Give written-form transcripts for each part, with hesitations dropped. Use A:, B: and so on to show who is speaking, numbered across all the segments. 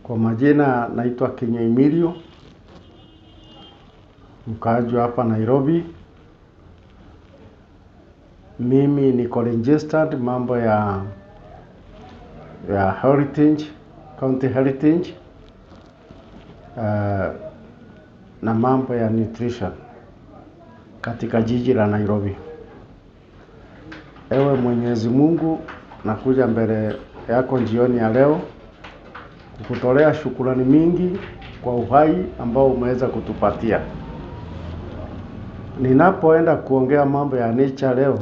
A: Kwa majina naitwa Kinyo Emilio, mkaaji hapa Nairobi. Mimi niko registered mambo ya heritage, county heritage, na mambo ya nutrition katika jiji la Nairobi. Ewe Mwenyezi Mungu, nakuja mbele yako jioni ya leo kukutolea shukrani mingi kwa uhai ambao umeweza kutupatia. Ninapoenda kuongea mambo ya nature leo,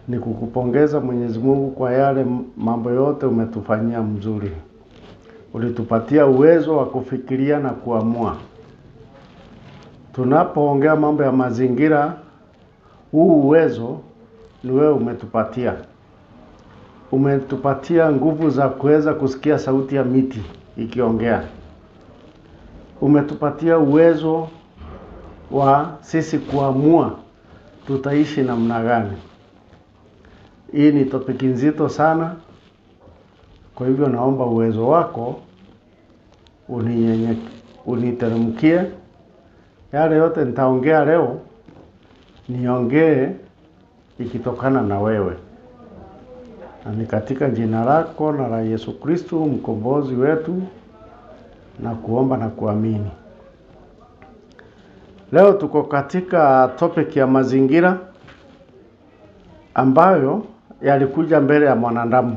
A: ni kukupongeza Mwenyezi Mungu kwa yale mambo yote umetufanyia mzuri. Ulitupatia uwezo wa kufikiria na kuamua. Tunapoongea mambo ya mazingira, huu uwezo ni wewe umetupatia. Umetupatia nguvu za kuweza kusikia sauti ya miti ikiongea. Umetupatia uwezo wa sisi kuamua tutaishi namna gani. Hii ni topic nzito sana. Kwa hivyo naomba uwezo wako uniteremkie. Yale yote nitaongea leo niongee ikitokana na wewe. Na ni katika jina lako na la Yesu Kristo mkombozi wetu na kuomba na kuamini. Leo tuko katika topic ya mazingira ambayo yalikuja mbele ya mwanadamu.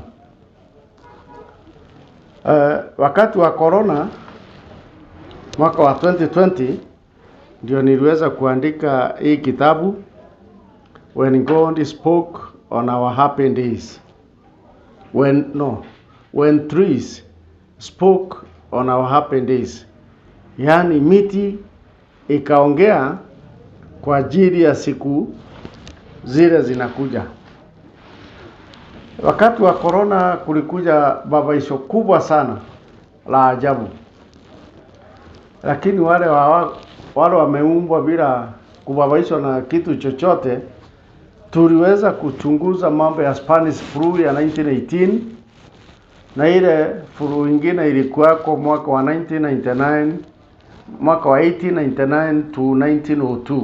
A: Wakati wa corona mwaka wa 2020 ndio niliweza kuandika hii kitabu, When God Spoke on Our Happy Days. When trees spoke on our happy days. Yani miti ikaongea kwa ajili ya siku zile zinakuja. Wakati wa corona kulikuja babaisho kubwa sana la ajabu. Lakini wale wameumbwa bila kubabaishwa na kitu chochote, tuliweza kuchunguza mambo ya Spanish flu ya 1918 na ile flu ingine ilikuwako mwaka wa 1999, mwaka wa 1899 to 1902.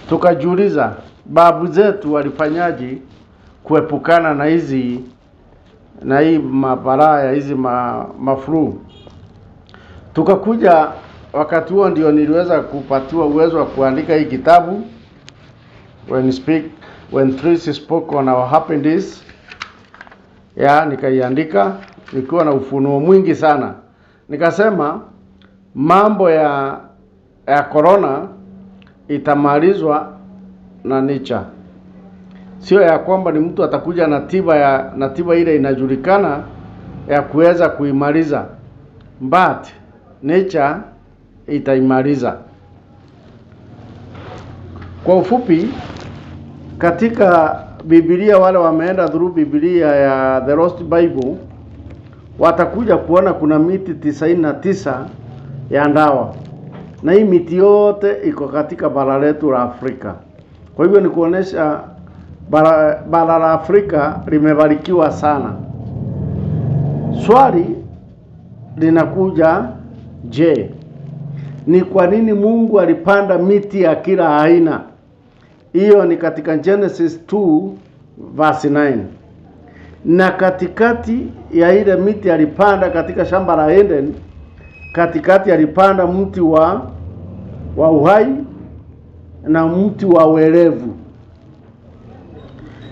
A: Tukajiuliza babu zetu walifanyaje kuepukana na hii mabalaa hizi maflu. Tukakuja wakati huo ndio niliweza kupatiwa uwezo wa kuandika hii kitabu, When Trees Spoke on Our Happy Days. Nikaiandika nikiwa na ufunuo mwingi sana. Nikasema mambo ya corona itamalizwa na nature. Sio ya kwamba ni mtu atakuja na tiba ile inajulikana ya kuweza kuimaliza, but nature itaimaliza. Kwa ufupi, katika Biblia, wale wameenda through Biblia ya The Lost Bible watakuja kuona kuna miti 99 ya ndawa. Na hii miti yote iko katika bara letu la Afrika. Kwa hivyo ni kuonesha bara la Afrika limebarikiwa sana. Swali linakuja, je, ni kwa nini Mungu alipanda miti ya kila aina? Hiyo ni katika Genesis 2 verse 9. Na katikati ya ile miti alipanda katika shamba la Eden, katikati alipanda mti wa uhai na mti wa uelevu.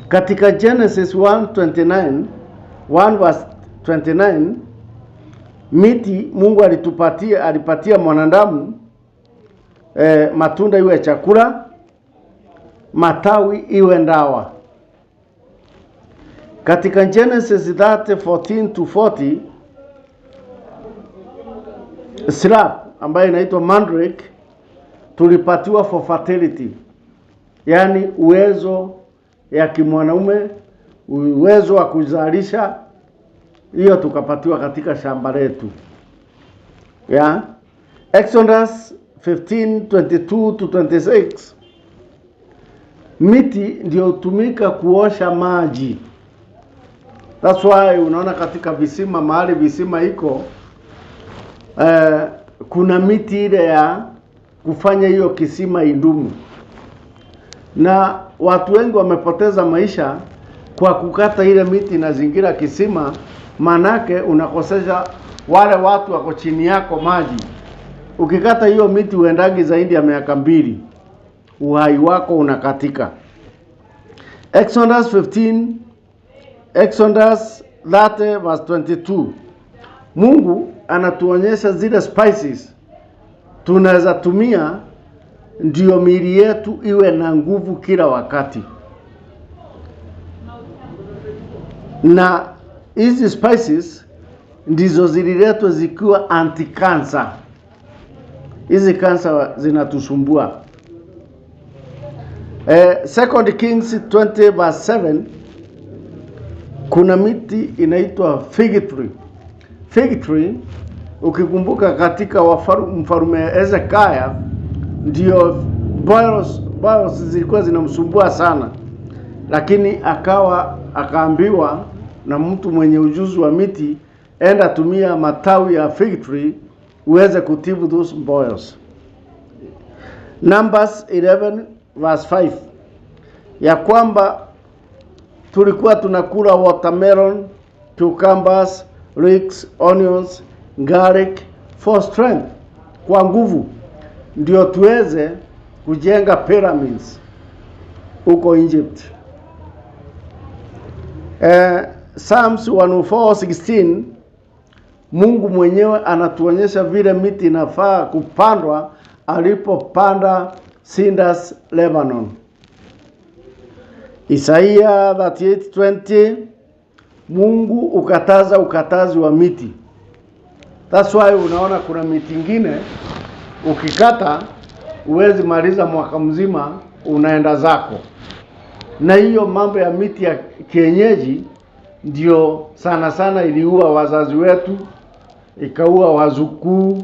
A: Katika Genesis 1 verse 29, miti Mungu alipatia mwanadamu matunda iwe chakula, matawi iwe ndawa. Katika Genesis 30:14 to 40, shrub ambayo inaitwa mandrake tulipatiwa for fertility, yani uwezo ya kimwanaume, uwezo wa kuzalisha. Hiyo tukapatiwa katika shamba letu. Exodus 15:22 to 26, miti ndio hutumika kuosha maji. That's why unaona katika visima, mahali visima iko kuna miti ile ya kufanya hiyo kisima idumu. Na watu wengi wamepoteza maisha kwa kukata ile miti na zingira kisima, manake unakosesha wale watu wako chini yako maji. Ukikata hiyo miti uendagi zaidi ya miaka 2, uhai wako unakatika. Exodus 30 verse 22. Mungu anatuonyesha zile spices tunaweza tumia ndio miili yetu iwe na nguvu kila wakati. Na hizi spices ndizo zililetwa zikiwa anti-cancer. Hizi cancer zinatusumbua. 2 Kings 20 verse 7, kuna miti inaitwa fig tree. Fig tree, ukikumbuka katika mfalme Hezekiah, ndio boils zilikuwa zinamsumbua sana, lakini akaambiwa na mtu mwenye ujuzi wa miti, enda tumia matawi ya fig tree uweze kutibu those boils. Numbers 11 verse 5, ya kwamba tulikuwa tunakula watermelon, cucumbers, leeks, onions, garlic for strength, kwa nguvu, ndio tuweze kujenga pyramids huko Egypt. Psalms 104:16, Mungu mwenyewe anatuonyesha vile miti inafaa kupandwa alipopanda cedars Lebanon. Isaiah 38:20, Mungu ukatazi wa miti. That's why unaona kuna miti ingine ukikata uwezi maliza mwaka mzima, unaenda zako. Na hiyo mambo ya miti ya kienyeji ndio sana sana iliua wazazi wetu, ikaua wazukuu,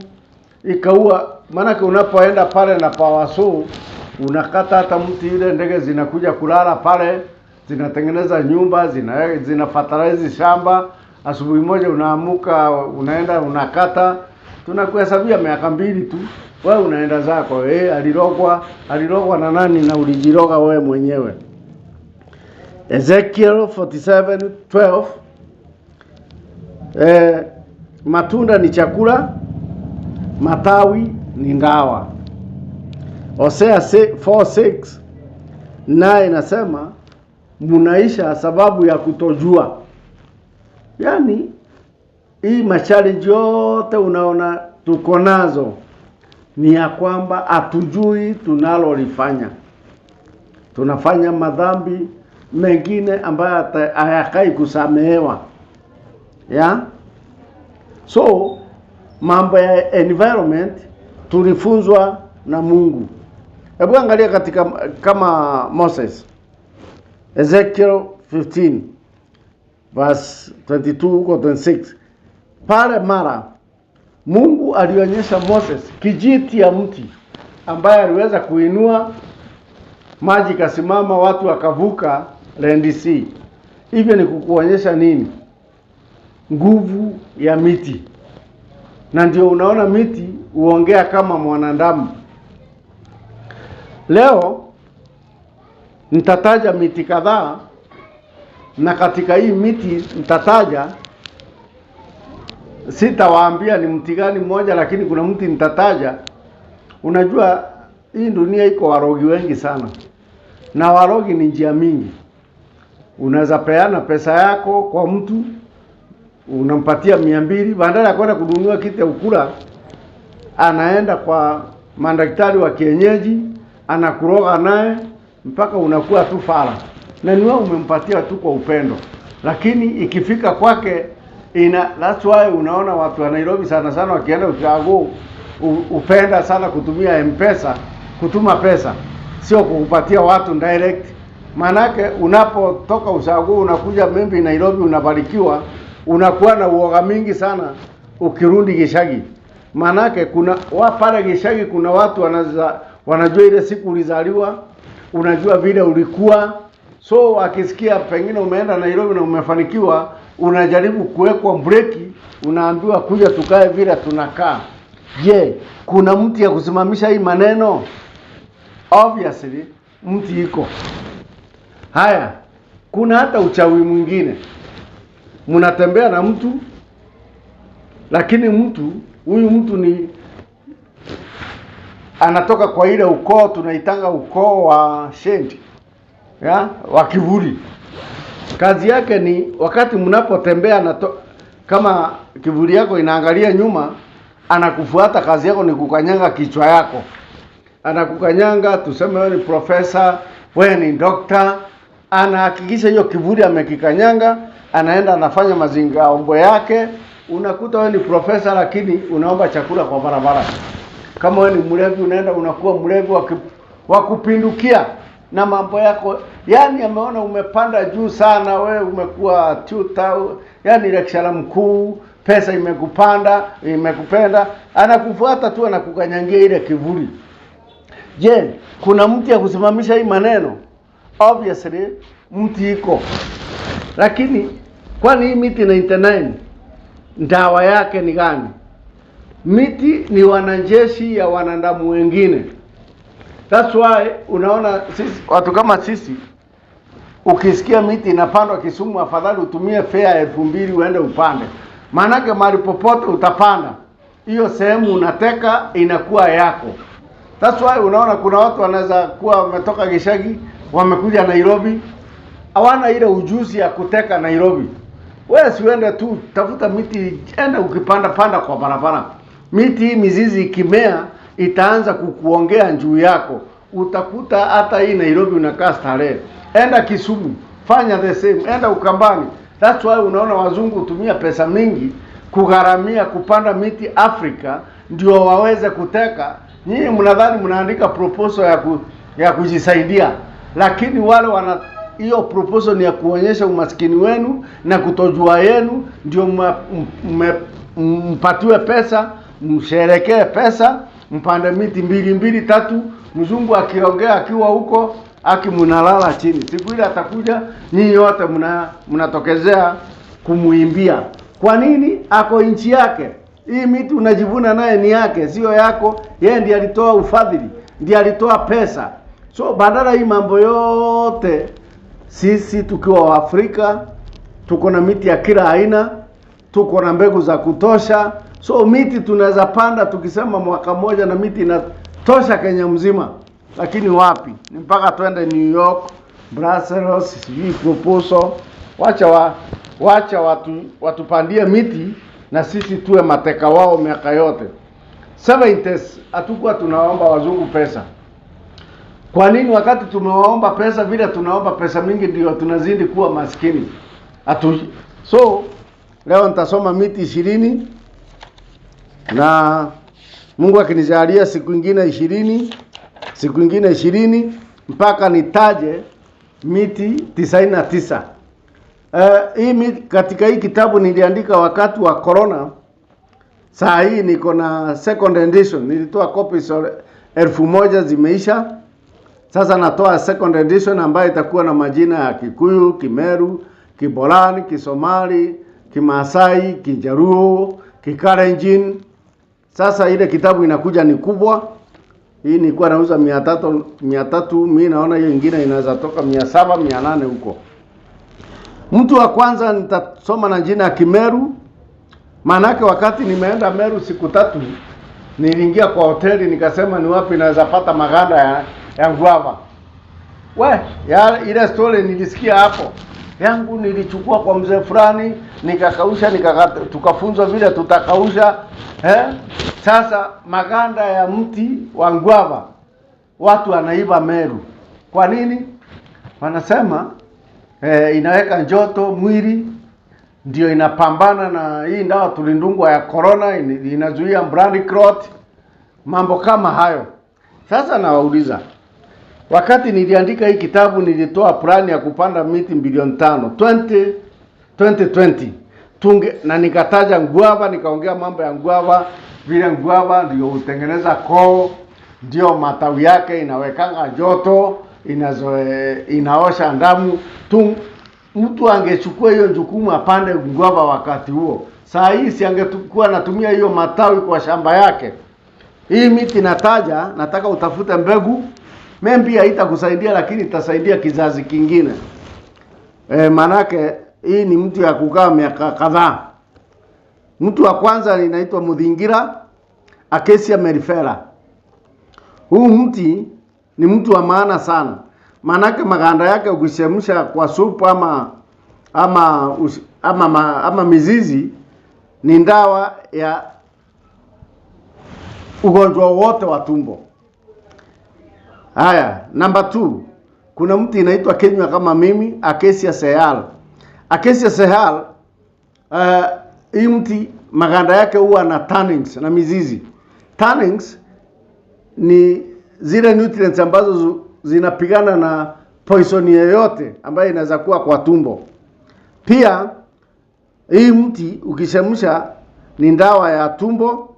A: ikaua. Maana unapoenda pale na pawaso, unakata hata mti ile, ndege zinakuja kulala pale, zinatengeneza nyumba, zinafatalize shamba. Asubuhi moja unaamuka, unaenda unakata, tunakuhesabia miaka 2 tu, wewe unaenda zako. Alirogwa na nani? Na ulijiroga wewe mwenyewe. Ezekiel 47:12, matunda ni chakula, matawi ni ndawa. Hosea 4:6 naye inasema munaisha sababu ya kutojua. Yani hii machallenge yote unaona tuko nazo ni ya kwamba hatujui tunalolifanya. Tunafanya madhambi mengine ambayo hayakai kusamehewa. So mambo ya environment tulifunzwa na Mungu. Hebu angalia katika kama Moses, Ezekiel 15 verse 22 huko 26, pale mara Mungu alionyesha Moses kijiti ya mti ambaye aliweza kuinua maji kasimama, watu wakavuka Red Sea. Hivyo ni kukuonyesha nini? Nguvu ya miti. Na ndio unaona miti huongea kama mwanadamu. Leo nitataja miti kadhaa, na katika hii miti nitataja, sitawaambia ni mti gani mmoja, lakini kuna mti nitataja. Unajua hii dunia iko warogi wengi sana, na warogi ni njia mingi. Unaweza peana pesa yako kwa mtu, unampatia 200, badala ya kwenda kununua kitu ya ukula, anaenda kwa madaktari wa kienyeji, anakuroga naye mpaka unakuwa tu fara. Na niwe umempatia tu kwa upendo, lakini ikifika kwake that's why unaona watu wa Nairobi sana sana wakienda ushago upenda sana kutumia M-Pesa, kutuma pesa, sio kukupatia watu direct. Manake unapotoka ushago unakuja maybe Nairobi unabarikiwa, unakuwa na uoga mingi sana ukirudi Gishagi. Manake kuna pale Gishagi kuna watu wanajua ile siku ulizaliwa, unajua vile ulikuwa. So akisikia pengine umeenda Nairobi na umefanikiwa, unajaribu kuwekwa breki, unaambiwa kuja tukae vile tunakaa. Je, kuna mti ya kusimamisha hii maneno? Obviously mti iko. Haya, kuna hata uchawi mwingine. Mnatembea na mtu, lakini huyu mtu ni anatoka kwa ile ukoo tunaitanga ukoo wa shendi, wa kivuli. Kazi yake ni wakati mnapotembea kama kivuli yako inaangalia nyuma, anakufuata. Kazi yako ni kukanyanga kichwa yako. Anakukanyanga, tuseme wewe ni profesa, wewe ni dokta, anahakikisha hiyo kivuli amekikanyanga, anaenda anafanya mazingaombo yake. Unakuta wewe ni profesa lakini unaomba chakula kwa barabara. Kama wewe ni mlevi, unaenda unakuwa mlevi wa kupindukia na mambo yako. Yaani ameona umepanda juu sana, wewe umekuwa tuta, yaani lecturer mkuu, pesa imekupenda, anakufuata tu, anakukanyangia ile kivuli. Je, kuna mti ya kusimamisha hii maneno? Obviously mti iko. Lakini kwani hii miti 99 dawa yake ni gani? Miti ni wanajeshi ya wanadamu wengine. That's why unaona sisi, watu kama sisi, ukisikia miti inapandwa Kisumu, afadhali utumie fare 2000 uende upande. Maanake mahali popote utapanda, hiyo sehemu unateka inakuwa yako. That's why unaona kuna watu wanaweza kuwa wametoka Gishagi, wamekuja Nairobi, hawana ile ujuzi ya kuteka Nairobi. Wewe siwende tu tafuta miti, enda ukipanda kwa barabara. Miti hii mizizi ikimea itaanza kukuongea juu yako. Utakuta hata hii Nairobi unakaa starehe. Enda Kisumu, fanya the same. Enda Ukambani. That's why unaona wazungu hutumia pesa mingi kugharamia kupanda miti Afrika ndio waweze kuteka. Nyinyi mnadhani mnaandika proposal ya kujisaidia, lakini wale hiyo proposal ni ya kuonyesha umaskini wenu na kutojua yenu, ndio mpatiwe pesa, msherekee pesa, mpande miti 2 3. Mzungu akiongea akiwa huko, mnalala chini. Siku ile atakuja, nyinyi wote mnatokezea kumuimbia. Kwa nini? Ako nchi yake. Hii miti unajivuna naye ni yake, sio yako. Yeye ndiye alitoa ufadhili, ndiye alitoa pesa. So badala hii mambo yote, sisi tukiwa Waafrika tuko na miti ya kila aina, tuko na mbegu za kutosha. So miti tunaweza panda tukisema mwaka mmoja na miti inatosha Kenya mzima. Lakini wapi? Ni mpaka twende New York, Brussels, hii proposal. Wacha watupandie miti na sisi tuwe mateka wao miaka yote. 70s hatukuwa tunaomba wazungu pesa. Kwa nini wakati tumewaomba pesa vile tunaomba pesa mingi ndio tunazidi kuwa maskini? So leo nitasoma miti 20 na Mungu akinijalia siku nyingine 20 mpaka nitaje miti 99. Hii katika hii kitabu niliandika wakati wa corona. Saa hii niko na second edition. Nilitoa copies 1000 zimeisha. Sasa natoa second edition ambayo itakuwa na majina ya Kikuyu, Kimeru, Kiborani, Kisomali, Kimasai, Kijaruo, Kikalenjin. Sasa ile kitabu inakuja ni kubwa. Hii nilikuwa nauza 300, mimi naona hiyo nyingine inaweza toka 700, 800 huko. Mtu wa kwanza nitasoma na jina ya Kimeru. Maanake wakati nimeenda Meru siku 3, niliingia kwa hoteli nikasema ni wapi naweza pata maganda ya guava. Ile story nilisikia hapo. Yangu nilichukua kwa mzee fulani, nikakausha, tukafunzwa vile tutakausha. Sasa maganda ya mti wa guava watu wanaiba Meru. Kwa nini? Wanasema inaweka joto mwili, ndio inapambana na hii ndawa tulindungwa ya corona, inazuia blood clot, mambo kama hayo. Sasa nawauliza, wakati niliandika hii kitabu nilitoa plani ya kupanda miti 5 2020 na nikataja guava, nikaongea mambo ya guava, vile guava ndio utengeneza koo, ndio matawi yake inawekanga joto, inaosha damu. mtu angechukua hiyo jukumu apande guava wakati huo, saa hii si angekuwa anatumia hiyo matawi kwa shamba yake. Hii miti nataja, nataka utafute mbegu. Maybe haitakusaidia lakini itasaidia kizazi kingine. Manake hii ni mtu ya kukaa miaka kadhaa. Mtu wa kwanza inaitwa Muthingira, Acacia mellifera. Huu mti ni mtu wa maana sana. Manake maganda yake ukishemsha kwa supu ama mizizi ni dawa ya ugonjwa wote wa tumbo. Haya, number 2. Kuna mti inaitwa Kenywa kama mimi, Acacia Seal. Acacia Seal, hii mti maganda yake huwa na tannins na mizizi. Tannins ni zile nutrients ambazo zinapigana na poison yoyote ambayo inaweza kuwa kwa tumbo. Pia hii mti ukishemsha ni dawa ya tumbo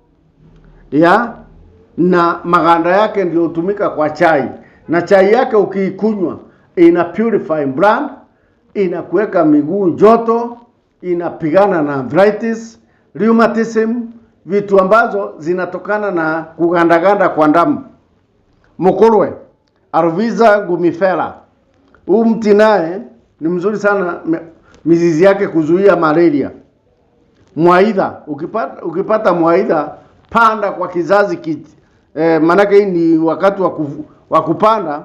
A: na maganda yake ndio hutumika kwa chai. Na chai yake ukiikunywa ina purify blood, inakuweka miguu joto, inapigana na arthritis, rheumatism, vitu ambazo zinatokana na kugandaganda kwa damu. Mukurwe, Arvisa gumifera. Huu mti naye ni mzuri sana, mizizi yake kuzuia malaria. Mwaidha, ukipata mwaidha panda kwa kizazi manake hii ni wakati wa kupanda.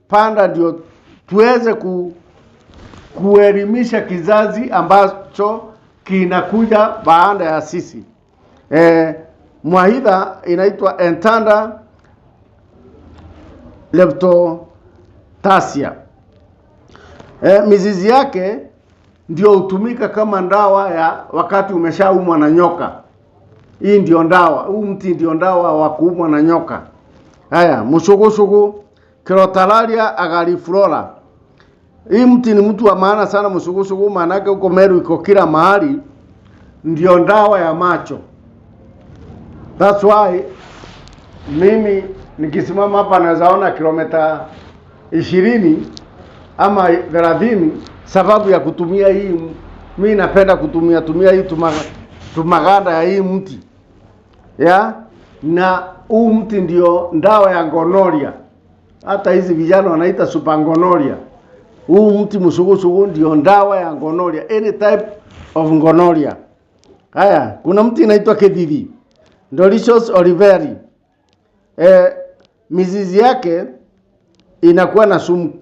A: Panda ndio tuweze kuelimisha kizazi ambacho kinakuja baada ya sisi. Mwaidha inaitwa Entanda leptotasia. Mizizi yake ndio hutumika kama dawa ya wakati umeshaumwa na nyoka. Hii ndio dawa, huu mti ndio dawa wa kuumwa na nyoka. Haya, Musugusugu, Crotalaria agaliflora. Hii mti ni mtu wa maana sana, Musugusugu, maanake huko Meru iko kila mahali, ndio dawa ya macho. That's why mimi nikisimama hapa naweza ona kilomita 20 ama 30 sababu ya kutumia hii. Mimi napenda kutumia hii tumaganda ya hii mti. Na huu mti ndio dawa ya gonorrhea. Hata hizi vijana wanaita super gonorrhea. Huu mti Musugusugu ndio dawa ya gonorrhea, any type of gonorrhea. Haya, kuna mti inaitwa Kedidi, Doricus oliveri. Mizizi yake inakuwa na sumu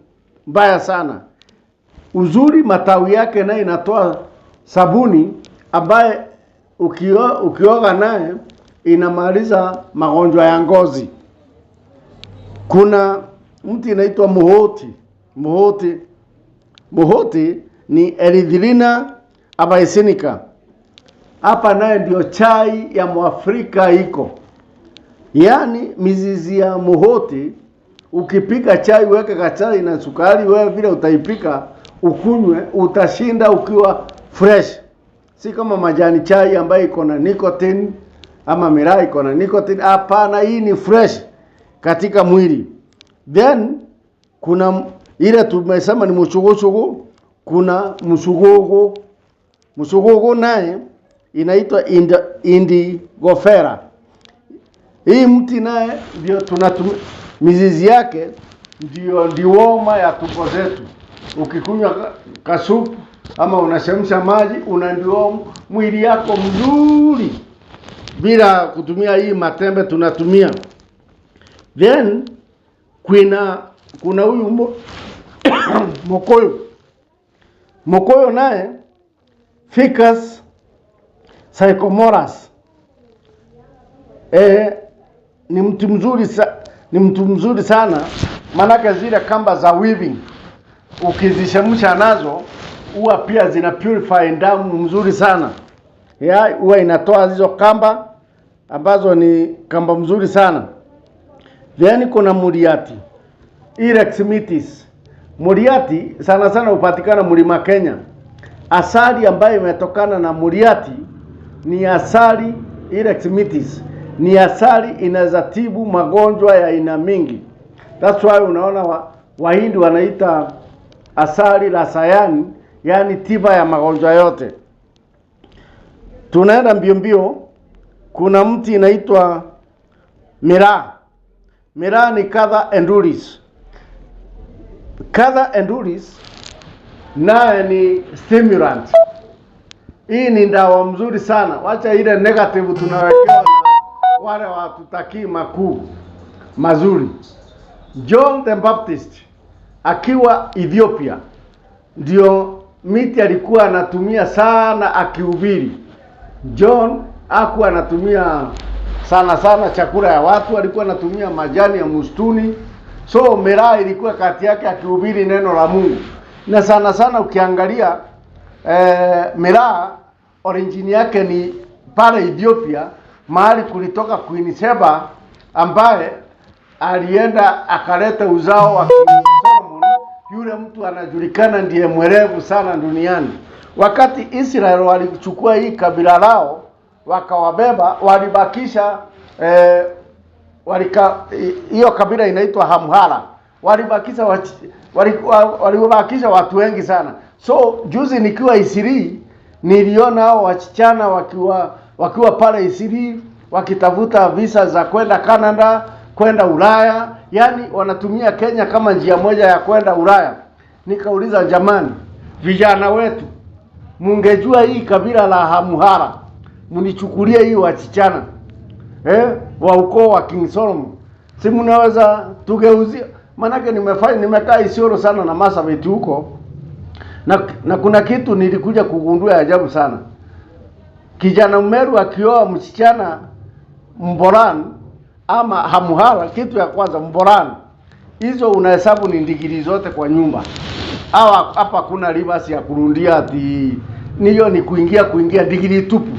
A: mbaya sana. Uzuri matawi yake naye inatoa sabuni ambaye ukioga naye inamaliza magonjwa ya ngozi. Kuna mti inaitwa Muhoti. Muhoti ni Erythrina abyssinica. Hapa naye ndio chai ya Mwafrika iko. Yaani mizizi ya Muhoti ukipika chai, weka kachai na sukari, wewe vile utaipika ukunywe, utashinda ukiwa fresh. Si kama majani chai ambayo iko na nicotine ama miraa iko na nicotine. Hapana, hii ni fresh katika mwili. Then kuna ile tumesema ni Musugusugu, kuna Musugugu naye inaitwa Indigofera. Hii mti naye ndio tunatumia mizizi yake, ndio ndiwoma ya tumbo zetu. Ukikunywa kasupu ama unashemsha maji, unandio mwili yako mzuri bila kutumia hii matembe tunatumia. Then kuna huyu Mokoyo naye Ficus sycomorus. Ni mtu mzuri sana, manake zile kamba za weaving ukizishemsha nazo huwa pia zina purify damu mzuri sana. Huwa inatoa hizo kamba ambazo ni kamba mzuri sana. Then kuna Muriati, Ilex mitis. Muriati sana sana hupatikana Mlima Kenya. Asali ambayo imetokana na Muriati ni asali Ilex mitis. Ni asali inaweza tibu magonjwa ya aina mingi. That's why unaona Wahindi wanaita asali la sayani yaani tiba ya magonjwa yote. Tunaenda mbio mbio. Kuna mti inaitwa miraa. Miraa ni Cather enduris. Cather enduris naye ni stimulant. Hii ni dawa mzuri sana. Wacha ile negative tunawekewa na wale watutakii makuu mazuri. John the Baptist akiwa Ethiopia ndio miti alikuwa anatumia sana akihubiri. John hakuwa anatumia sana chakula ya watu, alikuwa anatumia majani ya msituni. So miraa ilikuwa kati yake akihubiri neno la Mungu. Na sana ukiangalia miraa origin yake ni pale Ethiopia, mahali kulitoka Queen Sheba ambaye alienda akaleta uzao wa King Solomon. Yule mtu anajulikana ndiye mwerevu sana duniani. Wakati Israel walichukua hii kabila lao wakawabeba, walibakisha hiyo kabila inaitwa Hamhara. Walibakisha watu wengi sana. So juzi nikiwa Isiri niliona hao wasichana wakiwa pale Isiri wakitafuta visa za kwenda Canada, kwenda Ulaya, yani wanatumia Kenya kama njia moja ya kwenda Ulaya. Nikauliza, jamani, vijana wetu, mungejua hii kabila la Hamhara, munichukulia hii wasichana wa ukoo wa King Solomon, si mnaweza tugeuzia? Manake nimekaa Isiolo sana na Marsabit huko, na kuna kitu nilikuja kugundua ajabu sana. Kijana Mmeru akioa msichana Mboran ama Hamhara, kitu ya kwanza Mboran, hizo unahesabu ni ndigiri zote kwa nyumba. Hapa kuna rivers ya kurundia ati niyo ni kuingia ndigiri tupu.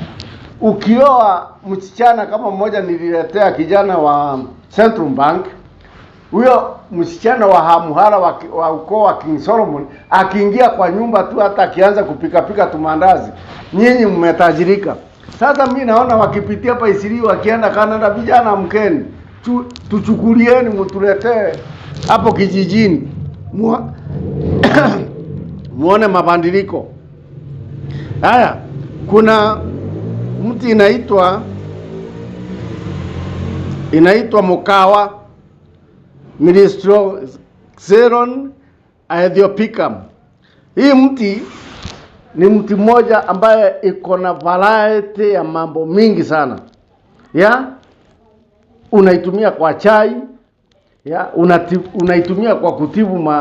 A: Ukioa msichana kama mmoja nililetea kijana wa Central Bank, huyo msichana wa Hamhara wa ukoo wa King Solomon akiingia kwa nyumba tu, hata akianza kupika tumandazi, nyinyi mmetajirika. Sasa mimi naona wakipitia hapa Isiri wakienda Canada, vijana mkeni, tuchukulieni mtuletee hapo kijijini muone mabadiliko haya. Kuna mti inaitwa Mukawa Ministroxeron aethiopicum. Hii mti ni mti mmoja ambaye iko na variety ya mambo mingi sana. Unaitumia kwa chai, unaitumia kwa kutibu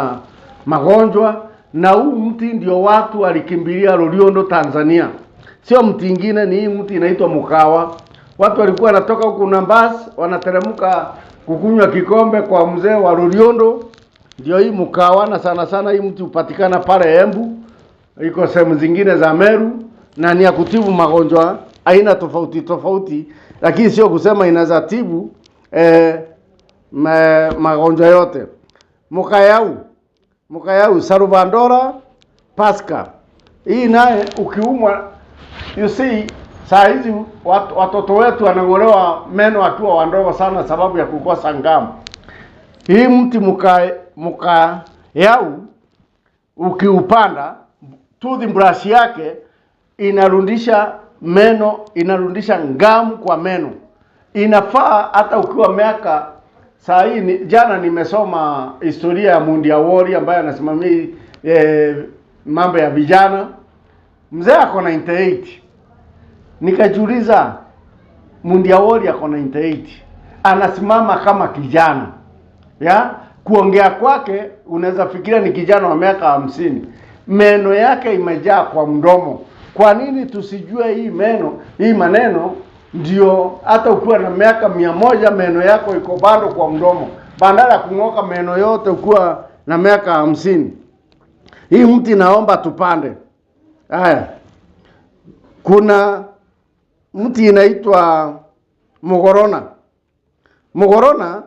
A: magonjwa, na huu mti ndio watu walikimbilia Loliondo, Tanzania. Sio mti ingine, ni hii mti inaitwa Mukawa. Watu walikuwa wanatoka huku Nambas wanateremka kukunywa kikombe kwa mzee wa Loliondo, ndio hii Mukawa. Na sana hii mti upatikana pale Embu, iko sehemu zingine za Meru, na ni ya kutibu magonjwa aina tofauti, lakini sio kusema inaweza tibu magonjwa yote. Mukayau Salvandora pasca. Hii naye ukiumwa, you see, saa hizi watoto wetu wanang'olewa meno wakiwa wandogo sana sababu ya kukosa ngamu. Hii mti mukayau ukiupanda, toothbrush yake inarudisha meno, inarudisha ngamu kwa meno. Inafaa hata ukiwa miaka saa hii. Jana nimesoma historia ya Mundia Wori ambaye anasimamia mambo ya vijana. Mzee ako 98. Nikajiuliza, Mundia Wori ako 98, anasimama kama kijana. Kuongea kwake unaweza fikiria ni kijana wa miaka 50. Meno yake imejaa kwa mdomo. Kwa nini tusijue hii maneno? Ndio hata ukiwa na miaka 100 meno yako iko bado kwa mdomo, badala ya kung'oka meno yote ukiwa na miaka 50. Hii mti naomba tupande. Haya, kuna mti inaitwa Mugorona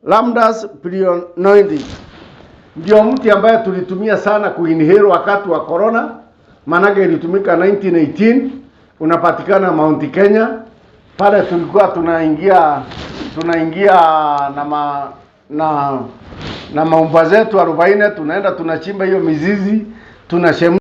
A: Lambdas prionoides. Ndio mti ambaye tulitumia sana kuinhale wakati wa corona, manake ilitumika 1918. Unapatikana Mount Kenya. Pale tulikuwa tunaingia na maumba zetu 40, tunaenda tunachimba hiyo mizizi, tunashemua